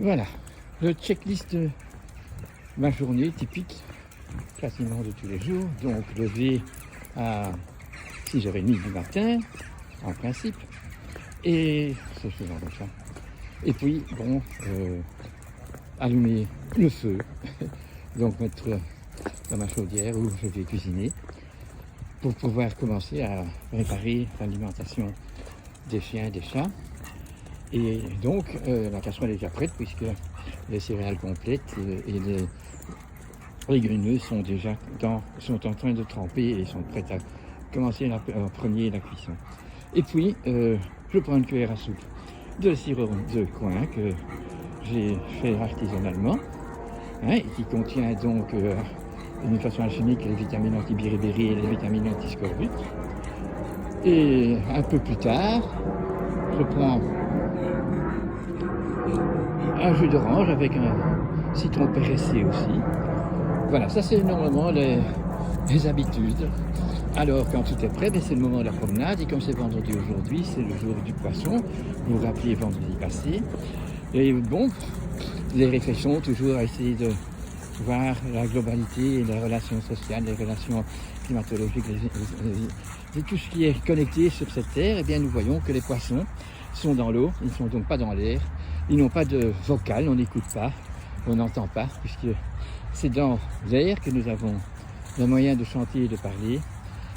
Voilà, le checklist de ma journée typique, quasiment de tous les jours. Donc lever à 6h30 du matin, en principe, et c'est ce genre de ça. Et puis, bon, allumer le feu, donc mettre dans ma chaudière où je vais cuisiner, pour pouvoir commencer à préparer l'alimentation des chiens et des chats. Et donc, la casserole est déjà prête puisque les céréales complètes et les légumineuses sont déjà sont en train de tremper et sont prêtes à commencer en premier la cuisson. Et puis, je prends une cuillère à soupe de sirop de coin que j'ai fait artisanalement, hein, et qui contient donc d'une façon alchimique les vitamines anti-biribéri et les vitamines anti-scorbut. Et un peu plus tard, je prends un jus d'orange avec un citron pressé aussi. Voilà, ça c'est normalement les habitudes. Alors quand tout est prêt, c'est le moment de la promenade. Et comme c'est vendredi aujourd'hui, c'est le jour du poisson. Vous vous rappelez vendredi passé. Et bon, les réflexions toujours à essayer de voir la globalité, les relations sociales, les relations climatologiques, tout ce qui est connecté sur cette terre. Eh bien nous voyons que les poissons sont dans l'eau, ils ne sont donc pas dans l'air. Ils n'ont pas de vocal, on n'écoute pas, on n'entend pas, puisque c'est dans l'air que nous avons le moyen de chanter et de parler.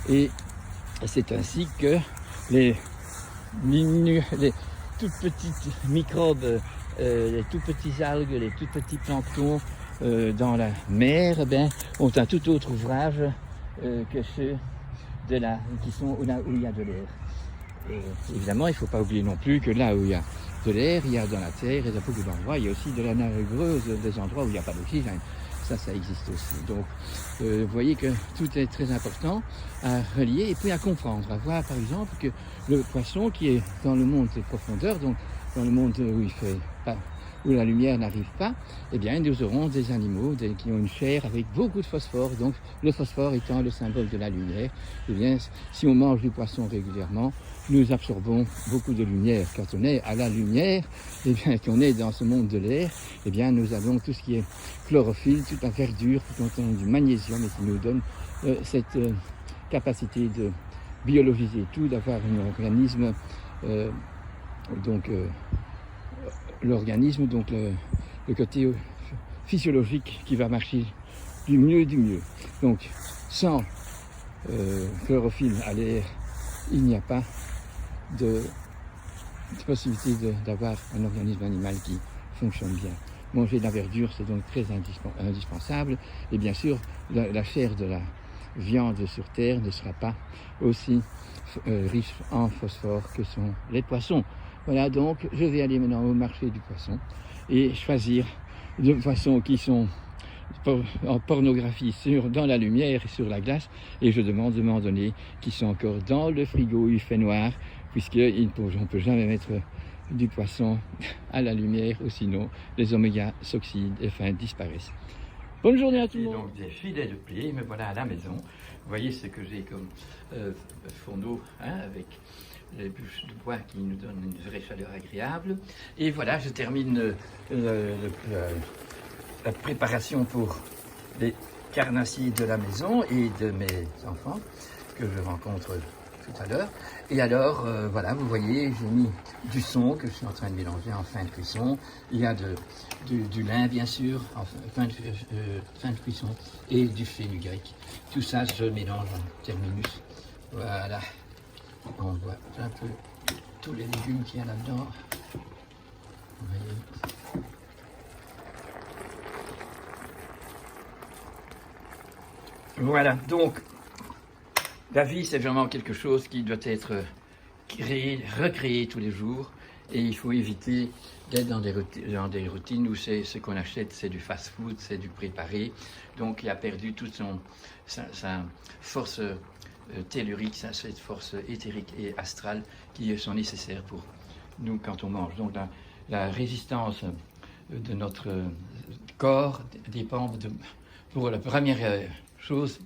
Et c'est ainsi que les toutes petites microbes, les tout petits algues, les tout petits planctons dans la mer, ont un tout autre ouvrage que ceux qui sont là où il y a de l'air. Et évidemment, il ne faut pas oublier non plus que là où il y a de l'air, il y a dans la terre, et dans beaucoup d'endroits, il y a aussi de la navigreuse, des endroits où il n'y a pas d'oxygène. Ça existe aussi. Donc, vous voyez que tout est très important à relier et puis à comprendre, à voir par exemple que le poisson qui est dans le monde des profondeurs, donc dans le monde où la lumière n'arrive pas, eh bien nous aurons des animaux qui ont une chair avec beaucoup de phosphore. Donc le phosphore étant le symbole de la lumière, eh bien si on mange du poisson régulièrement, nous absorbons beaucoup de lumière. Quand on est à la lumière, eh bien qu'on est dans ce monde de l'air, eh bien nous avons tout ce qui est chlorophylle, toute la verdure qui contient du magnésium et qui nous donne cette capacité de biologiser tout, d'avoir un organisme l'organisme, donc le côté physiologique qui va marcher du mieux du mieux. Donc sans chlorophylle à l'air, il n'y a pas de possibilité d'avoir un organisme animal qui fonctionne bien. Manger de la verdure, c'est donc très indispensable. Et bien sûr, la chair de la viande sur terre ne sera pas aussi riche en phosphore que sont les poissons. Voilà, donc je vais aller maintenant au marché du poisson et choisir des poissons qui sont en pornographie dans la lumière et sur la glace, et je demande de m'en donner qui sont encore dans le frigo, il fait noir, puisqu'on ne peut jamais mettre du poisson à la lumière, ou sinon les oméga s'oxydent et disparaissent. Bonne journée à tout le monde. Donc des filets de blé, me voilà à la maison. Vous voyez ce que j'ai comme fourneau, avec les bûches de bois qui nous donnent une vraie chaleur agréable. Et voilà, je termine la préparation pour les carnassiers de la maison et de mes enfants que je rencontre tout à l'heure. Et alors, voilà, vous voyez, j'ai mis du son que je suis en train de mélanger en fin de cuisson. Il y a du lin, bien sûr, en fin de cuisson, et du fenugrec. Tout ça, je mélange en terminus. Voilà. On voit un peu tous les légumes qu'il y a là-dedans. Vous voyez. Voilà, donc la vie, c'est vraiment quelque chose qui doit être créé, recréé tous les jours, et il faut éviter d'être dans des routines où ce qu'on achète, c'est du fast-food, c'est du préparé. Donc il a perdu toute sa force tellurique, cette force éthérique et astrale qui sont nécessaires pour nous quand on mange. Donc la résistance de notre corps dépend pour la première chose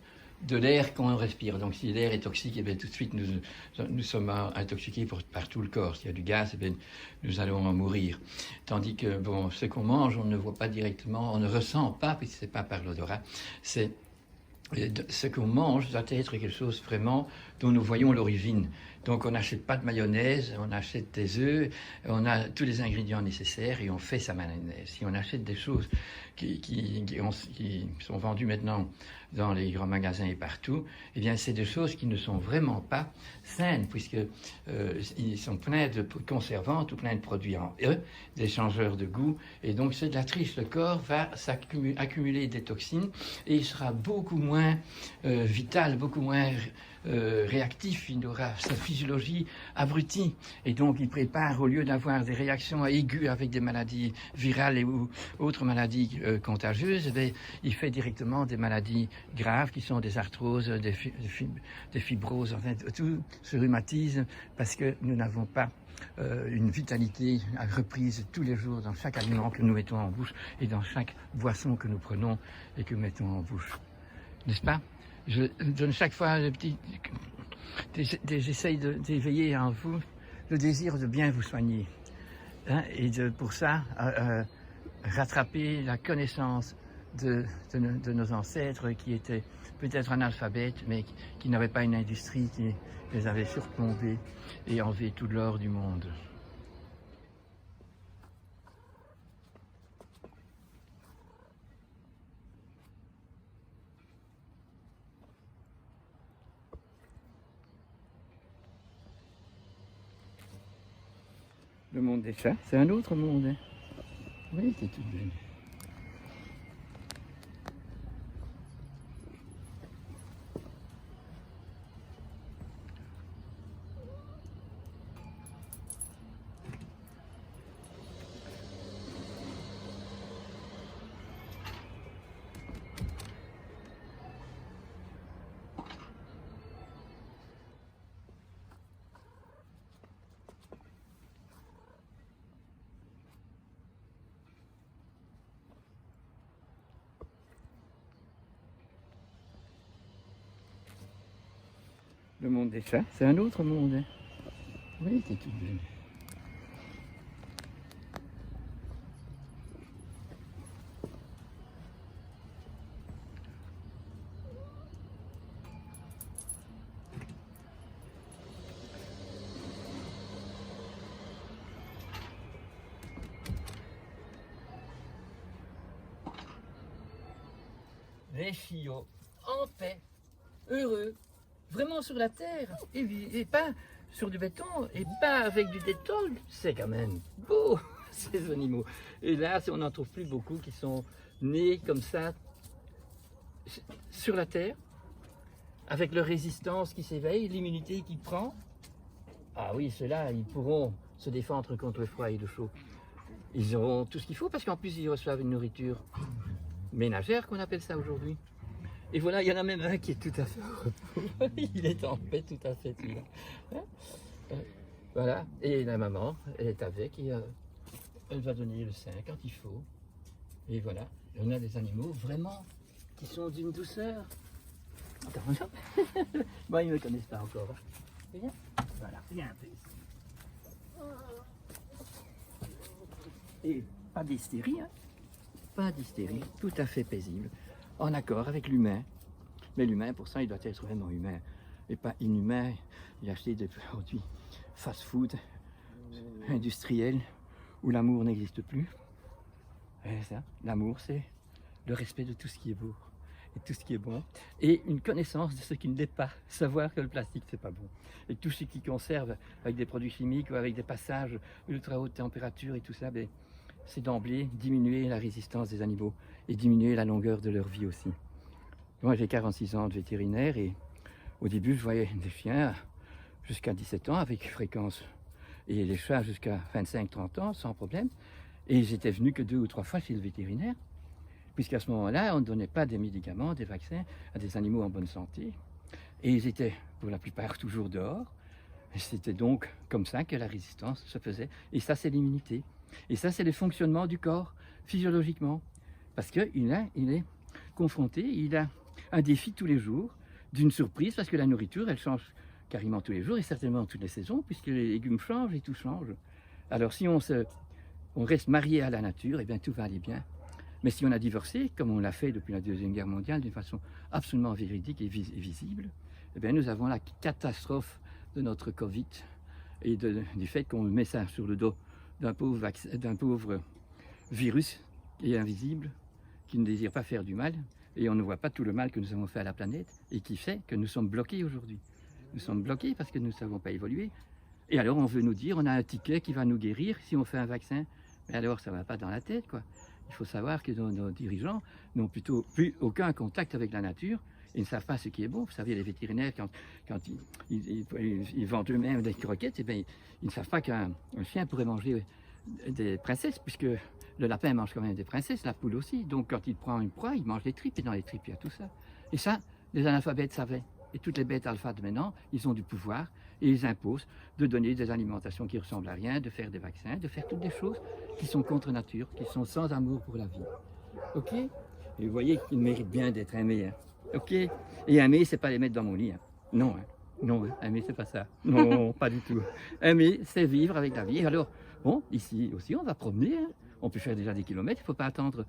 de l'air qu'on respire. Donc si l'air est toxique, eh bien, tout de suite nous sommes intoxiqués par tout le corps. S'il y a du gaz, eh bien, nous allons en mourir. Tandis que bon, ce qu'on mange, on ne voit pas directement, on ne ressent pas, puisque ce n'est pas par l'odorat, c'est ce qu'on mange doit être quelque chose vraiment dont nous voyons l'origine. Donc on n'achète pas de mayonnaise, on achète des œufs, on a tous les ingrédients nécessaires et on fait sa mayonnaise. Si on achète des choses qui sont vendues maintenant dans les grands magasins et partout, eh bien c'est des choses qui ne sont vraiment pas saines, puisque ils sont pleins de conservants, tout plein de produits en eux, des changeurs de goût, et donc c'est de la triche. Le corps va accumuler des toxines et il sera beaucoup moins vital, beaucoup moins réactif, il aura sa physiologie abrutie, et donc il prépare, au lieu d'avoir des réactions aiguës avec des maladies virales ou autres maladies contagieuses, il fait directement des maladies graves qui sont des arthroses, des fibroses, enfin tout ce rhumatisme, parce que nous n'avons pas une vitalité reprise tous les jours dans chaque aliment que nous mettons en bouche et dans chaque boisson que nous prenons et que nous mettons en bouche. N'est-ce pas? Je donne chaque fois j'essaye d'éveiller en vous le désir de bien vous soigner. Hein, et pour ça, rattraper la connaissance de nos ancêtres qui étaient peut-être analphabètes, mais qui n'avaient pas une industrie qui les avait surplombés et enlevé tout l'or du monde. Le monde des chats, c'est un autre monde. Hein. Oui, c'est tout belle. Le monde des chats, c'est un autre monde. Hein. Oui, c'est tout belle. Les chiots en paix, heureux, vraiment sur la terre, et pas sur du béton, et pas avec du détol. C'est quand même beau, ces animaux. Et là, on n'en trouve plus beaucoup qui sont nés comme ça, sur la terre, avec leur résistance qui s'éveille, l'immunité qui prend. Ah oui, ceux-là, ils pourront se défendre contre le froid et le chaud. Ils auront tout ce qu'il faut, parce qu'en plus, ils reçoivent une nourriture ménagère, qu'on appelle ça aujourd'hui. Et voilà, il y en a même un qui est tout à fait heureux. Il est en paix tout à fait, celui-là. Voilà, et la maman, elle est avec, et elle va donner le sein quand il faut. Et voilà, on a des animaux vraiment qui sont d'une douceur. Attends, bon, ils ne me connaissent pas encore. Hein. Viens, voilà, viens un peu ici. Et pas d'hystérie, hein. Pas d'hystérie, tout à fait paisible, en accord avec l'humain. Mais l'humain, pour ça, il doit être vraiment humain et pas inhumain. Il a acheté des produits fast-food, industriels, où l'amour n'existe plus. Et ça, l'amour, c'est le respect de tout ce qui est beau et tout ce qui est bon, et une connaissance de ce qui ne l'est pas, savoir que le plastique, c'est pas bon. Et tout ce qui conserve avec des produits chimiques ou avec des passages ultra haute température et tout ça, ben, c'est d'emblée diminuer la résistance des animaux et diminuer la longueur de leur vie aussi. Moi, j'ai 46 ans de vétérinaire et au début, je voyais des chiens jusqu'à 17 ans avec fréquence et les chats jusqu'à 25-30 ans sans problème. Et j'étais venu que 2 ou 3 fois chez le vétérinaire, puisqu'à ce moment-là, on ne donnait pas des médicaments, des vaccins à des animaux en bonne santé. Et ils étaient pour la plupart toujours dehors. C'était donc comme ça que la résistance se faisait. Et ça, c'est l'immunité. Et ça, c'est le fonctionnement du corps, physiologiquement. Parce qu'il est confronté, il a un défi tous les jours d'une surprise, parce que la nourriture, elle change carrément tous les jours et certainement toutes les saisons, puisque les légumes changent et tout change. Alors si on reste marié à la nature, eh bien tout va aller bien. Mais si on a divorcé, comme on l'a fait depuis la Deuxième Guerre mondiale, d'une façon absolument véridique et visible, eh bien nous avons la catastrophe de notre Covid et du fait qu'on met ça sur le dos d'un pauvre virus qui est invisible, qui ne désire pas faire du mal, et on ne voit pas tout le mal que nous avons fait à la planète, et qui fait que nous sommes bloqués aujourd'hui. Nous sommes bloqués parce que nous ne savons pas évoluer. Et alors on veut nous dire, on a un ticket qui va nous guérir si on fait un vaccin. Mais alors ça ne va pas dans la tête, quoi. Il faut savoir que nos dirigeants n'ont plutôt plus aucun contact avec la nature. Ils ne savent pas ce qui est bon. Vous savez, les vétérinaires, quand ils vendent eux-mêmes des croquettes, eh bien, ils ne savent pas qu'un chien pourrait manger des princesses, puisque le lapin mange quand même des princesses, la poule aussi. Donc quand il prend une proie, il mange des tripes, et dans les tripes, il y a tout ça. Et ça, les analphabètes savaient. Et toutes les bêtes alpha de maintenant, ils ont du pouvoir, et ils imposent de donner des alimentations qui ressemblent à rien, de faire des vaccins, de faire toutes des choses qui sont contre nature, qui sont sans amour pour la vie. Ok? Et vous voyez qu'ils méritent bien d'être aimés. Hein. Ok? Et aimer, c'est pas les mettre dans mon lit. Hein. Non, hein. Non, hein. Aimer, c'est pas ça. Non, pas du tout. Aimer, c'est vivre avec la vie. Alors, bon, ici aussi, on va promener. Hein. On peut faire déjà des kilomètres. Il ne faut pas attendre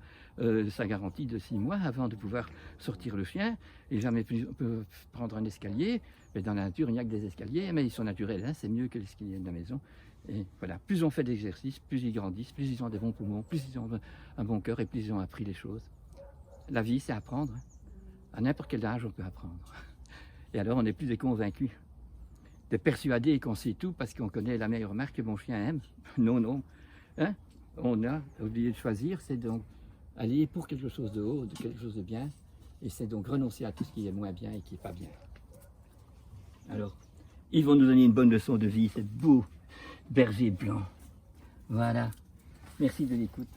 sa garantie de 6 mois avant de pouvoir sortir le chien. Et jamais plus, on peut prendre un escalier. Mais dans la nature, il n'y a que des escaliers, mais ils sont naturels. Hein. C'est mieux que l'escalier de la maison. Et voilà, plus on fait d'exercices, plus ils grandissent, plus ils ont des bons poumons, plus ils ont un bon cœur et plus ils ont appris les choses. La vie, c'est apprendre. À n'importe quel âge, on peut apprendre. Et alors, on n'est plus des convaincus, de persuader qu'on sait tout parce qu'on connaît la meilleure marque que mon chien aime. Non, non. Hein? On a oublié de choisir, c'est donc aller pour quelque chose de haut, de quelque chose de bien, et c'est donc renoncer à tout ce qui est moins bien et qui n'est pas bien. Alors, ils vont nous donner une bonne leçon de vie, c'est beau berger blanc. Voilà. Merci de l'écoute.